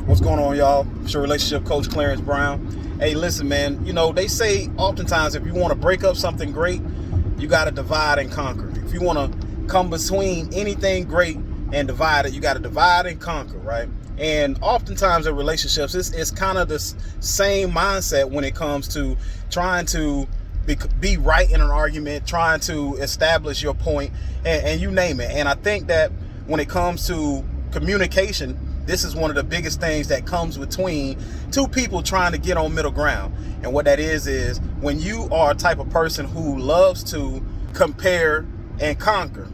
What's going on, y'all? It's your relationship coach, Clarence Brown. Hey, listen, man, they say oftentimes if you want to break up something great, you got to divide and conquer. If you want to come between anything great and divide it, you got to divide and conquer, right? And oftentimes in relationships, it's kind of the same mindset when it comes to trying to be right in an argument, trying to establish your point, and you name it. And I think that when it comes to communication, this is one of the biggest things that comes between two people trying to get on middle ground. And what that is when you are a type of person who loves to compare and conquer.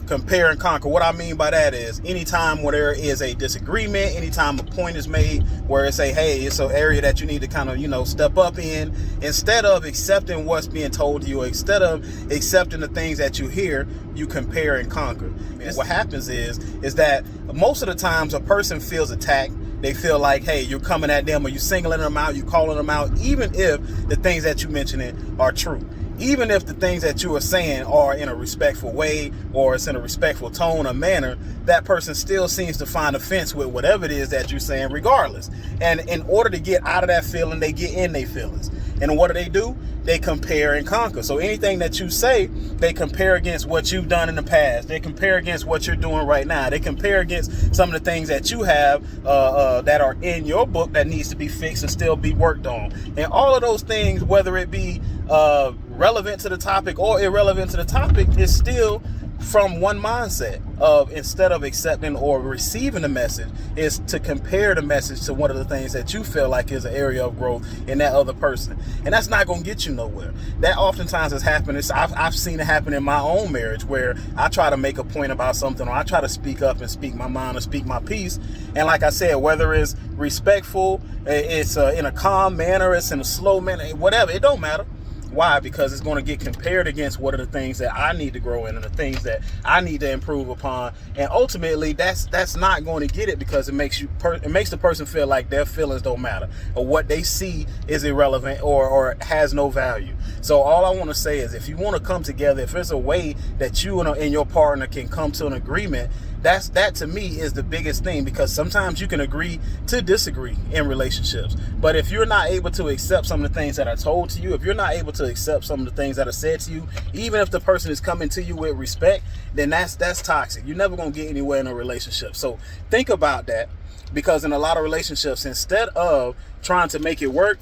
Compare and conquer. What I mean by that is anytime where there is a disagreement, anytime a point is made where it's hey, it's an area that you need to kind of, step up in, instead of accepting what's being told to you, instead of accepting the things that you hear, you compare and conquer. And what happens is that most of the times a person feels attacked. They feel like, hey, you're coming at them or you're singling them out, you're calling them out, even if the things that you're mentioning are true. Even if the things that you are saying are in a respectful way or it's in a respectful tone or manner, that person still seems to find offense with whatever it is that you're saying regardless. And in order to get out of that feeling, they get in their feelings. And what do? They compare and conquer. So anything that you say, they compare against what you've done in the past. They compare against what you're doing right now. They compare against some of the things that you have that are in your book that needs to be fixed and still be worked on. And all of those things, whether it be relevant to the topic or irrelevant to the topic, is still from one mindset of, instead of accepting or receiving the message, is to compare the message to one of the things that you feel like is an area of growth in that other person. And that's not going to get you nowhere. That oftentimes has happened. I've seen it happen in my own marriage where I try to make a point about something, or I try to speak up and speak my mind or speak my piece. And like I said, whether it's respectful, it's in a calm manner, it's in a slow manner, whatever, it don't matter. Why? Because it's going to get compared against what are the things that I need to grow in and the things that I need to improve upon. And ultimately, that's not going to get it, because it makes the person feel like their feelings don't matter, or what they see is irrelevant or has no value. So all I want to say is, if you want to come together, if there's a way that you and your partner can come to an agreement, that to me is the biggest thing, because sometimes you can agree to disagree in relationships. But if you're not able to accept some of the things that are told to you, if you're not able to accept some of the things that are said to you, even if the person is coming to you with respect, then that's toxic. You're never going to get anywhere in a relationship. So think about that, because in a lot of relationships, instead of trying to make it work,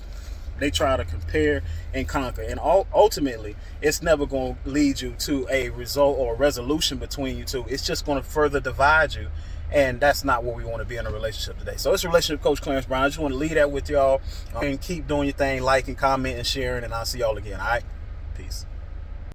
they try to compare and conquer. And ultimately, it's never going to lead you to a result or a resolution between you two. It's just going to further divide you. And that's not where we want to be in a relationship today. So it's relationship coach Clarence Brown. I just want to leave that with y'all. And keep doing your thing, liking, commenting, and sharing. And I'll see y'all again. All right? Peace.